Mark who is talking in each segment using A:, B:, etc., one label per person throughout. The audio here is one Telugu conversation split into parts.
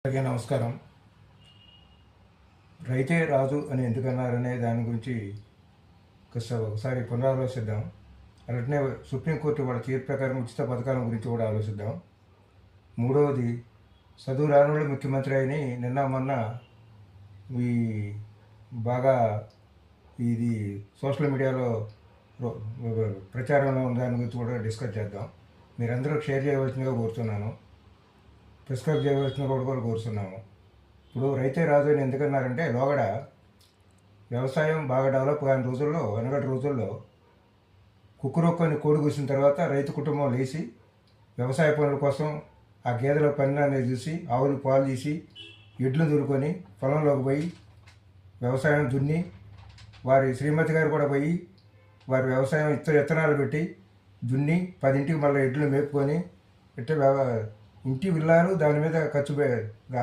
A: అందరికీ నమస్కారం. రైతే రాజు అని ఎందుకన్నారనే దాని గురించి ఒకసారి పునరాలోచిద్దాం. అలాంటినే సుప్రీంకోర్టు వాళ్ళ తీర్పు ప్రకారం ఉచిత పథకాల గురించి కూడా ఆలోచిద్దాం. మూడవది, చదువు రానుళ్ళు ముఖ్యమంత్రి అని నిన్న మొన్న ఈ బాగా ఇది సోషల్ మీడియాలో ప్రచారంలో ఉన్న దాని గురించి కూడా డిస్కస్ చేద్దాం. మీరందరూ షేర్ చేయవలసిందిగా కోరుతున్నాను, ప్రిస్క్రైబ్ చేయవలసిందిగా కూడా కోరుతున్నాము. ఇప్పుడు రైతే రాజు అని ఎందుకన్నారంటే, లోగడ వ్యవసాయం బాగా డెవలప్ కాని రోజుల్లో, వెనకటి రోజుల్లో కుక్కురొక్కని కోడి కూసిన తర్వాత రైతు కుటుంబం లేచి వ్యవసాయ పనుల కోసం ఆ గేదెల పని అనేది చూసి, ఆవులు పాలు తీసి, ఎడ్లు దురుకొని పొలంలోకి పోయి వ్యవసాయం దున్ని, వారి శ్రీమతి గారు కూడా పోయి వారి వ్యవసాయం విత్తనాలు పెట్టి దున్ని 10ంటికి మళ్ళీ ఎడ్లు మేపుకొని ఇట్లా ఇంటి విల్లాలు దాని మీద ఖర్చు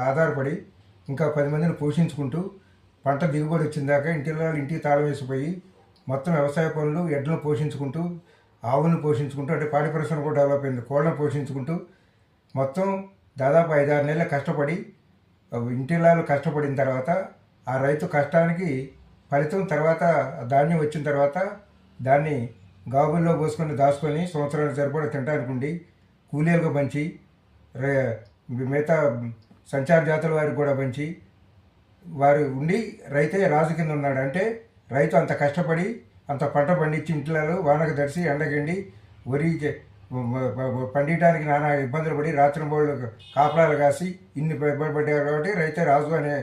A: ఆధారపడి ఇంకా 10 మందిని పోషించుకుంటూ పంట దిగుబడి వచ్చిందాక ఇంటికి తాళం వేసిపోయి మొత్తం వ్యవసాయ పనులు ఎడ్లను పోషించుకుంటూ, ఆవులను పోషించుకుంటూ, అంటే పాడి పరిశ్రమ కూడా డెవలప్ అయింది, కోళ్ళను పోషించుకుంటూ మొత్తం దాదాపు 5-6 నెలలు కష్టపడి ఇంటిల్లాలు కష్టపడిన తర్వాత ఆ రైతు కష్టానికి ఫలితం తర్వాత ధాన్యం వచ్చిన తర్వాత దాన్ని గాబుల్లో పోసుకొని దాచుకొని సంవత్సరానికి సరిపడా తినడానికి కూలీలుగా పంచి మిగతా సంచార జాతుల వారికి కూడా పంచి వారు ఉండి రైతే రాజు కింద ఉన్నాడు. అంటే రైతు అంత కష్టపడి అంత పంట పండించి ఇంట్లో వానకు తడిసి ఎండగండి వరి పండించడానికి నానా ఇబ్బందులు పడి రాత్రింబోళ్ళు కాపలాలు కాసి ఇన్ని పడ్డారు కాబట్టి రైతే రాజు అనే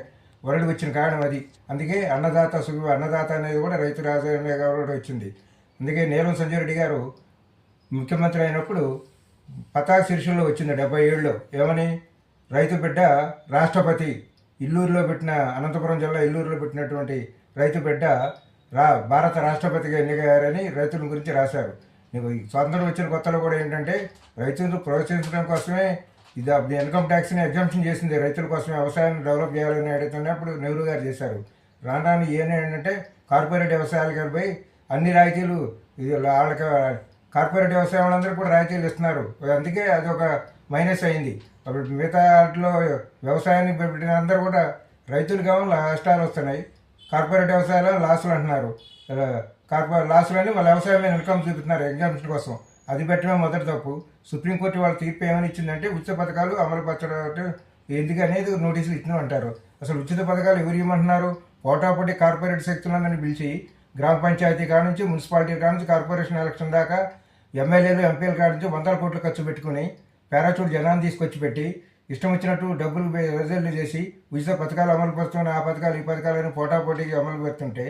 A: వరడు వచ్చిన కారణం అది. అందుకే అన్నదాత అనేది కూడా రైతు రాజు అనే కాబట్టి వచ్చింది. అందుకే నీలం సంజయ్ రెడ్డి గారు ముఖ్యమంత్రి అయినప్పుడు పతాక శీర్షుల్లో వచ్చింది 77లో. ఏమని? రైతు బిడ్డ రాష్ట్రపతి. ఇల్లూరులో పెట్టిన, అనంతపురం జిల్లా ఇల్లూరులో పెట్టినటువంటి రైతు బిడ్డ భారత రాష్ట్రపతిగా ఎన్నికయ్యారని రైతుల గురించి రాశారు. స్వాతంత్రం వచ్చిన కొత్తలో కూడా ఏంటంటే రైతులను ప్రోత్సహించడం కోసమే ఇది ఇన్కమ్ ట్యాక్స్ని ఎగ్జామ్షన్ చేసింది, రైతుల కోసమే వ్యవసాయాన్ని డెవలప్ చేయాలని అడుగుతుంటే అప్పుడు నెహ్రూ గారు చేశారు. రాను ఏంటంటే కార్పొరేట్ వ్యవసాయాలు పోయి అన్ని రాయితీలు వాళ్ళకి కార్పొరేట్ వ్యవసాయం వాళ్ళందరూ కూడా రాయితీలు ఇస్తున్నారు. అందుకే అది ఒక మైనస్ అయింది. అప్పుడు మిగతా వాటిలో వ్యవసాయాన్ని పెట్టిన అందరూ కూడా రైతులుగా నష్టాలు వస్తున్నాయి, కార్పొరేట్ వ్యవసాయాలు లాసులు అంటున్నారు. లాసులని వాళ్ళ వ్యవసాయం మీద ఇన్కమ్ చూపుతున్నారు ఎగ్జామ్షన్ కోసం. అది పెట్టడమే మొదటి తప్పు. సుప్రీంకోర్టు వాళ్ళ తీర్పు ఏమని ఇచ్చిందంటే ఉచిత పథకాలు అమలు పరచడం ఎందుకు అనేది నోటీసులు ఇచ్చినామంటారు. అసలు ఉచిత పథకాలు ఎవరు ఇవ్వమంటున్నారు? పోటాపోటీ కార్పొరేట్ శక్తులందరినీ పిలిచి గ్రామ పంచాయతీ కాడ నుంచి మున్సిపాలిటీ కాడ నుంచి కార్పొరేషన్ ఎలక్షన్ దాకా ఎమ్మెల్యేలు ఎంపీల కాడ నుంచి 100 కోట్లు ఖర్చు పెట్టుకుని పారాచూట్ జనాన్ని తీసుకొచ్చి పెట్టి ఇష్టం వచ్చినట్టు డబ్బులు రిజల్ట్ చేసి ఉచిత పథకాలు అమలు పరుస్తున్న ఆ పథకాలు ఈ పథకాలను పోటాపోటీకి అమలు పెడుతుంటే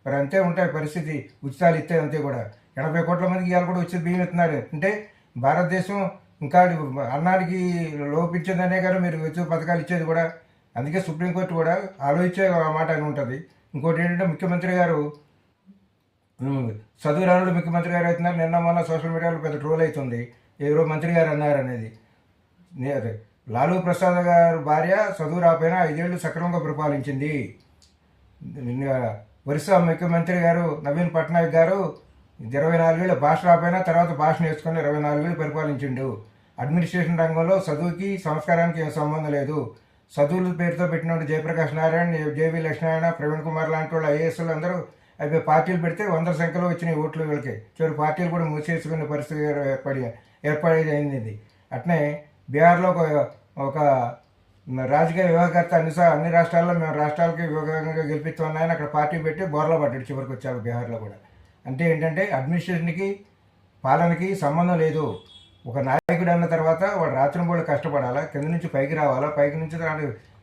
A: మరి అంతే ఉంటాయి పరిస్థితి. ఉచితాలు ఇస్తే అంతే కూడా 80 కోట్ల మందికి ఇవాళ కూడా ఉచిత బియ్యం ఇస్తున్నారు. అంటే భారతదేశం ఇంకా అన్నానికి లోపించిందనే కదా మీరు ఉచిత పథకాలు ఇచ్చేది కూడా. అందుకే సుప్రీంకోర్టు కూడా ఆలోచించే మాట అని ఉంటుంది. ఇంకోటి ఏంటంటే ముఖ్యమంత్రి గారు చదువు రానుడు ముఖ్యమంత్రి గారు అవుతున్నారు. నిన్న మొన్న సోషల్ మీడియాలో పెద్ద ట్రోల్ అవుతుంది, ఎవరో మంత్రి గారు అన్నారనేది. లాలూ ప్రసాద్ గారు భార్య చదువు రాపోయినా 5 ఏళ్ళు సక్రమంగా పరిపాలించింది. ఒరిస్సా ముఖ్యమంత్రి గారు నవీన్ పట్నాయక్ గారు 24 ఏళ్ళు భాష రాపోయినా తర్వాత భాష నేర్చుకుని 24 ఏళ్ళు పరిపాలించిండు. అడ్మినిస్ట్రేషన్ రంగంలో చదువుకి సంస్కారానికి ఏం సంబంధం లేదు. చదువుల పేరుతో పెట్టినట్టు జయప్రకాష్ నారాయణ, జేవి లక్ష్మీనారాయణ, ప్రవీణ్ కుమార్ లాంటి వాళ్ళు ఐఏఎస్లు అందరూ అవి పార్టీలు పెడితే 100 సంఖ్యలో వచ్చినాయి ఓట్లు వీళ్ళకి. చివరి పార్టీలు కూడా మూసేసుకునే పరిస్థితి ఏర్పడేది అయింది. అట్నే బీహార్లో ఒక రాజకీయ వ్యవహారకర్త అన్ని రాష్ట్రాల్లో మేము రాష్ట్రాలకి విభాగంగా గెలిపిస్తున్నాయని అక్కడ పార్టీ పెట్టి బోర్లో పడ్డాడు చివరికి వచ్చారు బీహార్లో కూడా. అంటే ఏంటంటే అడ్మినిస్ట్రేషన్కి పాలనకి సంబంధం లేదు. ఒక నాయకుడు అన్న తర్వాత వాడు రాత్రింబోళ్ళు కష్టపడాలా, కింద నుంచి పైకి రావాలా, పైకి నుంచి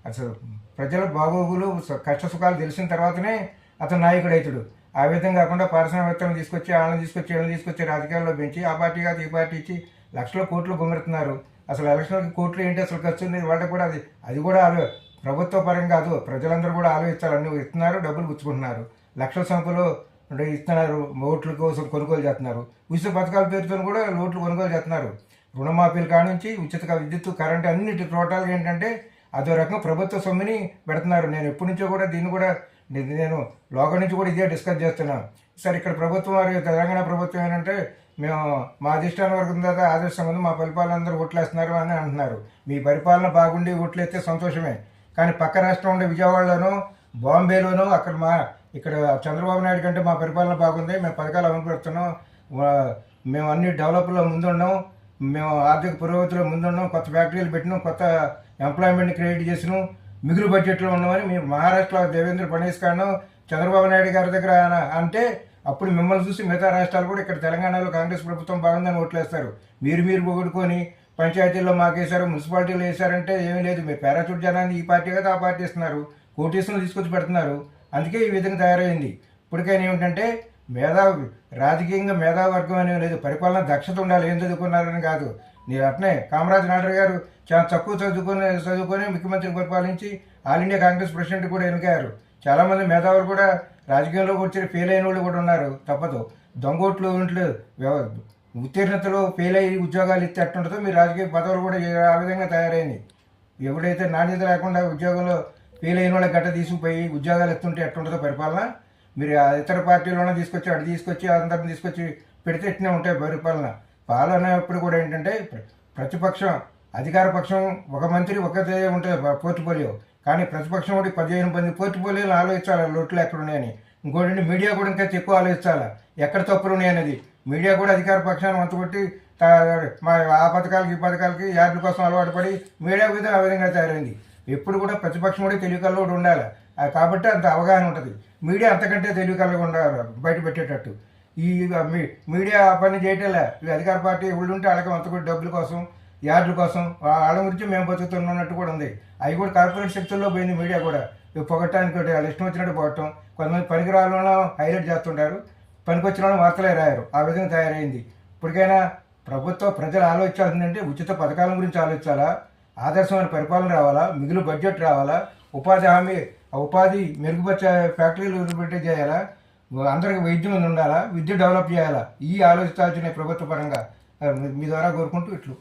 A: అసలు ప్రజల బాగోగులు కష్ట సుఖాలు తెలిసిన తర్వాతనే అతను నాయకుడు అవుతాడు. ఆ విధంగా కాకుండా పారిశ్రామికవేత్తలను తీసుకొచ్చి వీళ్ళని తీసుకొచ్చి రాజకీయాల్లో పెంచి ఆ పార్టీ కాదు ఈ పార్టీ ఇచ్చి లక్షల కోట్లు గుమ్మెడుతున్నారు. అసలు ఎలక్షన్కి కోట్లు ఏంటి అసలు ఖర్చు ఉంది వాళ్ళకి కూడా. అది కూడా ప్రభుత్వ పరంగా కాదు, ప్రజలందరూ కూడా ఆలోచించాలి. అన్నీ ఇస్తున్నారు, డబ్బులు పుచ్చుకుంటున్నారు, లక్షల సంఖ్యలో ఇస్తున్నారు, ఓట్ల కోసం కొనుగోలు చేస్తున్నారు. ఉచిత పథకాల పేరుతో కూడా ఓట్లు కొనుగోలు చేస్తున్నారు. రుణమాఫీల కాడ నుంచి ఉచిత విద్యుత్, కరెంటు అన్నిటి టోటల్గా ఏంటంటే అదో రకంగా ప్రభుత్వ సొమ్ముని పెడుతున్నారు. నేను ఎప్పటి నుంచో కూడా దీన్ని కూడా నేను లోకల్ నుంచి కూడా ఇదే డిస్కస్ చేస్తున్నాను. సార్ ఇక్కడ ప్రభుత్వం వారి తెలంగాణ ప్రభుత్వం ఏంటంటే మేము మా అధిష్టానం వరకు ఉన్న తర్వాత ఆదర్శం ఉంది, మా పరిపాలన అందరూ ఓట్లేస్తున్నారు అని అంటున్నారు. మీ పరిపాలన బాగుండి ఓట్లేస్తే సంతోషమే, కానీ పక్క రాష్ట్రం ఉండే విజయవాడలోనూ బాంబేలోనూ అక్కడ ఇక్కడ చంద్రబాబు నాయుడు కంటే మా పరిపాలన బాగుంది, మేము పథకాలు అమలు పెడుతున్నాం, మేము అన్ని డెవలప్లో ముందున్నాం, మేము ఆర్థిక పురోగతిలో ముందున్నాం, కొత్త ఫ్యాక్టరీలు పెట్టినాం, కొత్త ఎంప్లాయ్మెంట్ క్రియేట్ చేసినాం, మిగులు బడ్జెట్లో ఉన్నామని మీరు మహారాష్ట్రలో దేవేంద్ర ఫడ్నవీస్ గారు చంద్రబాబు నాయుడు గారి దగ్గర అంటే అప్పుడు మిమ్మల్ని చూసి మిగతా రాష్ట్రాలు కూడా ఇక్కడ తెలంగాణలో కాంగ్రెస్ ప్రభుత్వం బాగుందని ఓట్లేస్తారు. మీరు పొగుడుకొని పంచాయతీల్లో మాకేశారు, మున్సిపాలిటీలో వేశారంటే ఏమీ లేదు. మీరు పారాచూట్ జనాన్ని ఈ పార్టీ కదా ఆ పార్టీ ఇస్తున్నారు, కోటీసులు తీసుకొచ్చి పెడుతున్నారు. అందుకే ఈ విధంగా తయారైంది. ఇప్పటికైనా ఏమిటంటే రాజకీయంగా మేధావర్గం అనేవి లేదు, పరిపాలన దక్షత ఉండాలి. ఏం చదువుకున్నారని కాదు. నేను అట్నే కామరాజ్ నాయుడు గారు చాలా తక్కువ చదువుకొని ముఖ్యమంత్రిని పరిపాలించి ఆల్ ఇండియా కాంగ్రెస్ ప్రెసిడెంట్ కూడా ఎన్నికయ్యారు. చాలామంది మేధావులు కూడా రాజకీయంలో వచ్చి ఫెయిల్ అయిన వాళ్ళు కూడా ఉన్నారు. తప్పదు, దొంగోట్లు ఇంట్లో ఉత్తీర్ణతలో ఫెయిల్ అయ్యి ఉద్యోగాలు ఇస్తే ఎట్టుంటుందో మీ రాజకీయ పదవులు కూడా ఆ విధంగా తయారైంది. ఎవడైతే నాణ్యత లేకుండా ఉద్యోగంలో ఫెయిల్ అయిన వాళ్ళకి గట్ట తీసుకుపోయి ఉద్యోగాలు ఎత్తుంటే ఎట్టుంటుందో పరిపాలన. మీరు ఇతర పార్టీలోనే తీసుకొచ్చి అందరిని తీసుకొచ్చి పెడితే ఎట్నే ఉంటాయి పరిపాలన. పాలన ఎప్పుడు కూడా ఏంటంటే ప్రతిపక్షం అధికార పక్షం ఒక మంత్రి ఒకటే ఉంటుంది పోర్ట్ఫోలియో, కానీ ప్రతిపక్షం కూడా 15 మంది పోర్ట్ఫోలియోలు ఆలోచించాలి లోట్లు ఎక్కడ ఉన్నాయని. ఇంకోటి మీడియా కూడా ఇంకా ఎక్కువ ఆలోచించాలి ఎక్కడ తప్పులు ఉన్నాయనేది. మీడియా కూడా అధికార పక్షాన్ని వంతకొట్టి మా ఆ పథకాలకి ఈ పథకాలకి యాడ్ల కోసం అలవాటు పడి మీడియా మీద ఆ విధంగా తయారైంది. ఎప్పుడు కూడా ప్రతిపక్షం కూడా తెలివికల్లో కూడా ఉండాలి, కాబట్టి అంత అవగాహన ఉంటుంది. మీడియా అంతకంటే తెలివికల్లో ఉండాలి బయట పెట్టేటట్టు. ఈ మీడియా పని చేయటంలే. ఈ అధికార పార్టీ ఉంటే వాళ్ళకి అంత డబ్బుల కోసం యార్డుల కోసం వాళ్ళ గురించి మేము బతుకుతున్నట్టు కూడా ఉంది. అవి కూడా కార్పొరేట్ శక్తుల్లో పోయింది మీడియా కూడా. పొగటానికి వాళ్ళు ఇష్టం వచ్చినట్టు పోగటం, కొంతమంది పనికిరాళ్ళలో హైలైట్ చేస్తుంటారు, పనికొచ్చిన వాళ్ళు వార్తలే రాయరు. ఆ విధంగా తయారైంది. ఇప్పటికైనా ప్రభుత్వం ప్రజలు ఆలోచించాల్సిందంటే ఉచిత పథకాల గురించి ఆలోచించాలా, ఆదర్శమైన పరిపాలన రావాలా, మిగులు బడ్జెట్ రావాలా, ఉపాధి హామీ ఉపాధి మెరుగుపరిచే ఫ్యాక్టరీలు పెట్టే చేయాలా, అందరికి వైద్యం ఉండాలా, విద్య డెవలప్ చేయాలా, ఈ ఆలోచించాల్సిన ప్రభుత్వ పరంగా మీ ద్వారా కోరుకుంటూ ఇట్లు.